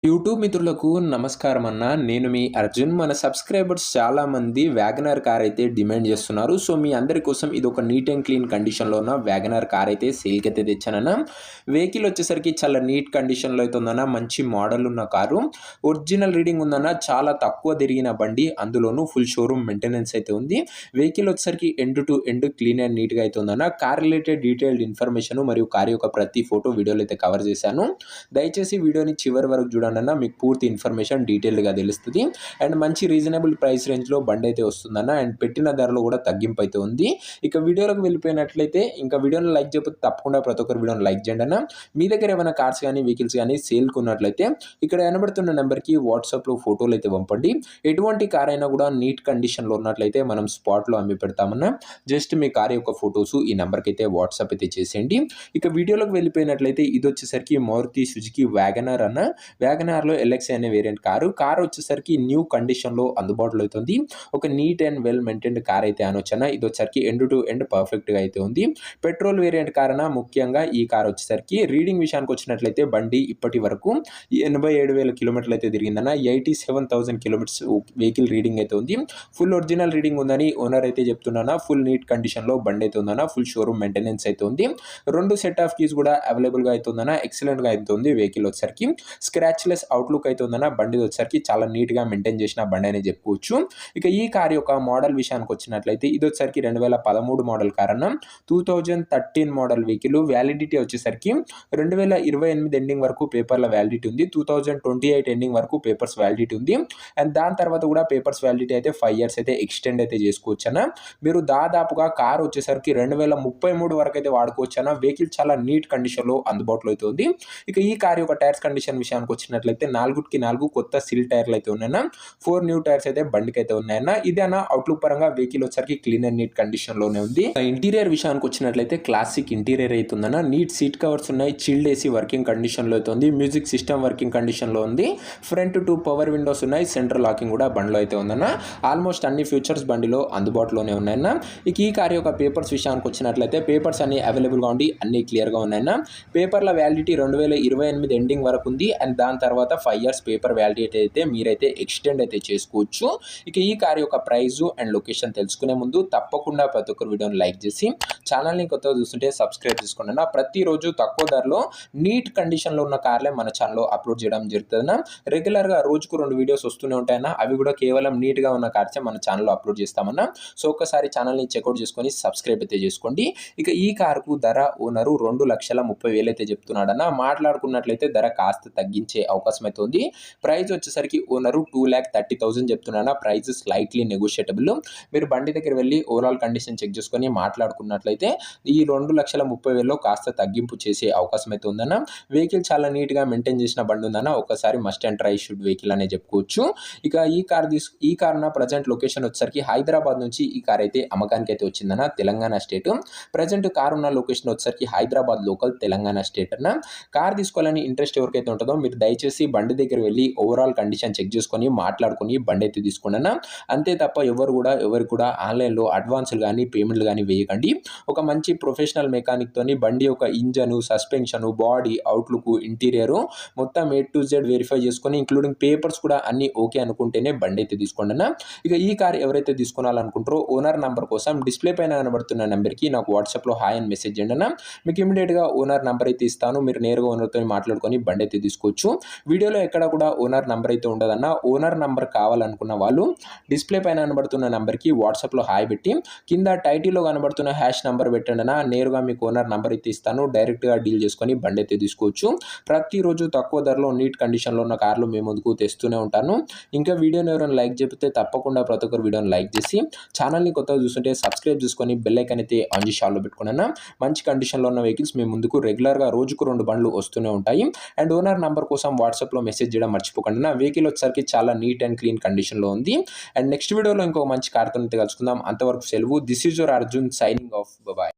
YouTube మిత్రులకు నమస్కారం అన్న. నేను మీ అర్జున్. మన సబ్స్క్రైబర్స్ చాలామంది వ్యాగనర్ కార్ అయితే డిమాండ్ చేస్తున్నారు. సో, మీ అందరి కోసం ఇది ఒక నీట్ అండ్ క్లీన్ కండిషన్‌లో ఉన్న వ్యాగనర్ కార్ అయితే సేల్‌కైతే తెచ్చానన్న. వెహికల్ వచ్చేసరికి చాలా నీట్ కండిషన్‌లో అయితే ఉందన్న. మంచి మోడల్ ఉన్న కారు. ఒరిజినల్ రీడింగ్ ఉందన్న. చాలా తక్కువ తిరిగిన బండి. అందులోనూ ఫుల్ షోరూమ్ మెయింటెనెన్స్ అయితే ఉంది. వెహికల్ వచ్చేసరికి end to end clean and నీట్‌గా అయితే ఉందన్న. కార్ రిలేటెడ్ డీటెయిల్డ్ ఇన్ఫర్మేషన్ మరియు కార్ యొక్క ప్రతి ఫోటో వీడియోలో అయితే కవర్ చేశాను. దయచేసి వీడియోని చివరి వరకు చూడండి అన్న. మీకు పూర్తి ఇన్ఫర్మేషన్ డీటెయిల్డ్‌గా తెలుస్తది. అండ్ మంచి రీజనబుల్ ప్రైస్ రేంజ్‌లో బండి అయితే వస్తుందన్న. అండ్ పెట్టిన ధరలో కూడా తగ్గింపు అయితే ఉంది. ఇక వీడియోలోకి వెళ్ళిపోయినట్లయితే ఇంకా వీడియోని లైక్ చేయకపోతే తప్పకుండా ప్రతి ఒక్కరు వీడియోని లైక్ చేయండి అన్న. మీ దగ్గర ఏమైనా కార్స్ కానీ వెహికల్స్ కానీ సేల్‌కి ఉన్నట్లయితే ఇక్కడ కనబడుతున్న నెంబర్‌కి వాట్సాప్‌లో ఫోటోలు అయితే పంపండి. ఎటువంటి కార్ అయినా కూడా నీట్ కండిషన్‌లో ఉన్నట్లయితే మనం స్పాట్‌లో అమ్మి పెడతామన్న. జస్ట్ మీ కార్ యొక్క ఫోటోస్ ఈ నెంబర్‌కి అయితే వాట్సాప్ అయితే చేసేయండి. ఇక వీడియోలోకి వెళ్ళిపోయినట్లయితే ఇది వచ్చేసరికి మారుతి సుజుకి వ్యాగనర్ అన్న. వ్యాగనార్‌లో ఎల్ఎక్స్ఐ అనే వేరియంట్ కారు. కార్ వచ్చేసరికి న్యూ కండిషన్‌లో అందుబాటులో అయితే ఉంది. ఒక neat and well maintained car అయితే అనొచ్చన్న. ఇది వచ్చేసరికి ఎండ్ టు ఎండ్ పర్ఫెక్ట్‌గా అయితే ఉంది. పెట్రోల్ వేరియంట్ కార్ అన్న. ముఖ్యంగా ఈ కార్ వచ్చేసరికి రీడింగ్ విషయానికి వచ్చినట్లయితే బండి ఇప్పటి వరకు 87,000 కిలోమీటర్లు అయితే తిరిగిందన్న. 87,000 కిలోమీటర్స్ వెహికల్ రీడింగ్ అయితే ఉంది. ఫుల్ ఒరిజినల్ రీడింగ్ ఉందని ఓనర్ అయితే చెప్తున్నానా. ఫుల్ నీట్ కండిషన్‌లో బండి అయితే ఉందన్న. ఫుల్ షోరూమ్ మెయింటెనెన్స్ అయితే ఉంది. 2 సెట్ ఆఫ్ కీస్ కూడా అవైలబుల్‌గా అయితే ఉందన్న. ఎక్సలెంట్‌గా అయితే ఉంది వెహికల్ వచ్చేసరికి. స్క్రాచ్‌లెస్ అవుట్‌లుక్ అయితే ఉందన్న. బండి వచ్చేసరికి చాలా నీట్‌గా మెయింటైన్ చేసిన బండి అని చెప్పుకోవచ్చు. ఇక ఈ కార్ యొక్క మోడల్ విషయానికి వచ్చినట్లయితే ఇది వచ్చేసరికి 2013 మోడల్ కార్ అన్న. 2013 మోడల్ వెహికల్. వ్యాలిడిటీ వచ్చేసరికి 2028 ఎండింగ్ వరకు పేపర్ల వ్యాలిడిటీ ఉంది. 2028 ఎండింగ్ వరకు పేపర్స్ వ్యాలిడిటీ ఉంది. అండ్ దాని తర్వాత కూడా పేపర్స్ వ్యాలిడిటీ అయితే 5 ఇయర్స్ అయితే ఎక్స్టెండ్ అయితే చేసుకోవచ్చు అన్న. మీరు దాదాపుగా కార్ వచ్చేసరికి 2033 వరకు అయితే వాడుకోవచ్చు అన్న. వెహికల్ చాలా నీట్ కండిషన్‌లో అందుబాటులో అయితే ఉంది. ఇక ఈ కార్ యొక్క టైర్స్ కండిషన్ విషయానికి వచ్చినట్లయితే 4కి 4 కొత్త సిల్ టైర్లు అయితే ఉన్నాయన్న. 4 న్యూ టైర్స్ అయితే బండికి అయితే ఉన్నాయన్న. ఇది అన్న అవుట్‌లుక్ పరంగా వెహికల్ వచ్చేసరికి క్లీన్ అండ్ నీట్ కండిషన్‌లోనే ఉంది. ఇంటీరియర్ విషయానికి వచ్చినట్లయితే క్లాసిక్ ఇంటీరియర్ అయితే ఉందన్న. నీట్ సీట్ కవర్స్ ఉన్నాయి. చిల్డ్ ఏసీ వర్కింగ్ కండిషన్‌లో అయితే ఉంది. మ్యూజిక్ సిస్టమ్ వర్కింగ్ కండిషన్‌లో ఉంది. ఫ్రంట్ 2 పవర్ విండోస్ ఉన్నాయి. సెంట్రల్ లాకింగ్ కూడా బండిలో అయితే ఉందన్న. ఆల్మోస్ట్ అన్ని ఫీచర్స్ బండిలో అందుబాటులోనే ఉన్నాయన్న. ఇక ఈ కార్ యొక్క పేపర్స్ విషయానికి వచ్చినట్లయితే పేపర్స్ అన్ని అవైలబుల్‌గా ఉండి అన్ని క్లియర్‌గా ఉన్నాయన్న. పేపర్ల వ్యాలిడిటీ 2028 ఎండింగ్ వరకు ఉంది. అండ్ దాని తర్వాత 5 ఇయర్స్ పేపర్ వ్యాలిడిటీ అయితే మీరైతే ఎక్స్టెండ్ అయితే చేసుకోవచ్చు. ఇక ఈ కార్ యొక్క ప్రైస్ అండ్ లొకేషన్ తెలుసుకునే ముందు తప్పకుండా ప్రతి ఒక్కరు వీడియోని లైక్ చేసి ఛానల్ని కొత్తగా చూస్తుంటే సబ్స్క్రైబ్ చేసుకోండి అన్న. ప్రతిరోజు తక్కువ ధరలో నీట్ కండిషన్లో ఉన్న కార్లే మన ఛానల్లో అప్లోడ్ చేయడం జరుగుతుందన్న. రెగ్యులర్గా రోజుకు 2 వీడియోస్ వస్తూనే ఉంటాయన్న. అవి కూడా కేవలం నీట్గా ఉన్న కార్సే మన ఛానల్లో అప్లోడ్ చేస్తామన్న. సో ఒక్కసారి ఛానల్ని చెక్అవుట్ చేసుకొని సబ్స్క్రైబ్ అయితే చేసుకోండి. ఇక ఈ కార్కు ధర ఓనరు 2,30,000 అయితే చెప్తున్నాడన్న. మాట్లాడుకున్నట్లయితే ధర కాస్త తగ్గించే అవకాశం అయితే ఉంది. ప్రైస్ వచ్చేసరికి ఓనరు 2,30,000 చెప్తున్నాను. Price slightly negotiable. మీరు బండి దగ్గర వెళ్ళి ఓవరాల్ కండిషన్ చెక్ చేసుకొని మాట్లాడుకున్నట్లయితే ఈ 2,30,000లో కాస్త తగ్గింపు చేసే అవకాశం అయితే ఉందన్న. వెహికల్ చాలా నీట్‌గా మెయింటైన్ చేసిన బండి ఉందన్న. ఒకసారి must and try should vehicle అనే చెప్పుకోవచ్చు. ఇక ఈ కార్ ప్రెజెంట్ లొకేషన్ వచ్చేసరికి హైదరాబాద్ నుంచి ఈ కార్ అయితే అమ్మకానికి అయితే వచ్చిందన్న. తెలంగాణ స్టేట్. ప్రెజెంట్ కార్ ఉన్న లొకేషన్ వచ్చేసరికి హైదరాబాద్ లోకల్ తెలంగాణ స్టేట్ అన్న. కార్ తీసుకోవాలని ఇంట్రెస్ట్ ఎవరికైతే ఉంటుందో మీరు దయచేసి బండి దగ్గర వెళ్ళి ఓవరాల్ కండిషన్ చెక్ చేసుకొని మాట్లాడుకొని బండి అయితే తీసుకోండి అన్న. అంతే తప్ప ఎవరికి కూడా ఆన్లైన్‌లో అడ్వాన్స్‌లు కానీ పేమెంట్‌లు కానీ వేయకండి. ఒక మంచి ప్రొఫెషనల్ మెకానిక్‌తోని బండి యొక్క engine, suspension, body, outlook, interior మొత్తం ఏ టు జెడ్ వెరిఫై చేసుకొని ఇంక్లూడింగ్ పేపర్స్ కూడా అన్నీ ఓకే అనుకుంటేనే బండి అయితే తీసుకోండి అన్న. ఇక ఈ కార్ ఎవరైతే తీసుకోవాలనుకుంటారో ఓనర్ నంబర్ కోసం డిస్‌ప్లే పైన కనబడుతున్న నెంబర్‌కి నాకు వాట్సాప్‌లో హాయ్ అని మెసేజ్ చేయండి అన్న. మీకు ఇమ్మీడియేట్‌గా ఓనర్ నంబర్ అయితే ఇస్తాను. మీరు నేరుగా ఓనర్‌తో మాట్లాడుకొని బండి అయితే తీసుకోవచ్చు. వీడియోలో ఎక్కడ కూడా ఓనర్ నంబర్ అయితే ఉండదన్న. ఓనర్ నంబర్ కావాలనుకున్న వాళ్ళు డిస్‌ప్లే పైన కనబడుతున్న నంబర్‌కి వాట్సాప్‌లో హాయ్ పెట్టి కింద టైటిల్‌లో కనబడుతున్న హ్యాష్ నంబర్ పెట్టండి అన్న. నేరుగా మీకు ఓనర్ నంబర్ అయితే ఇస్తాను. డైరెక్ట్‌గా డీల్ చేసుకొని బండి అయితే తీసుకోవచ్చు. ప్రతిరోజు తక్కువ ధరలో నీట్ కండిషన్‌లో ఉన్న కార్లు మీ ముందుకు తెస్తూనే ఉంటాను. ఇంకా వీడియోని ఎవరైనా లైక్ చెబితే తప్పకుండా ప్రతి ఒక్కరు వీడియోని లైక్ చేసి ఛానల్ని కొత్తగా చూస్తుంటే సబ్స్క్రైబ్ చేసుకొని బెల్ ఐకాన్ అయితే ఆన్ చేసి ఆల్‌లో పెట్టుకోండి అన్న. మంచి కండిషన్‌లో ఉన్న వెహికల్స్ మీ ముందుకు రెగ్యులర్‌గా రోజుకు 2 బండ్లు వస్తూనే ఉంటాయి. అండ్ ఓనర్ నంబర్ కోసం వాట్సాప్‌లో మెసేజ్ చేయడం మర్చిపోకండి. నా వెహికల్ వచ్చేసరికి చాలా నీట్ అండ్ క్లీన్ కండిషన్‌లో ఉంది. అండ్ నెక్స్ట్ వీడియోలో ఇంకో మంచి కార్‌తో కలుసుకుందాం. అంతవరకు సెలవు. This is your Arjun signing off. Bye.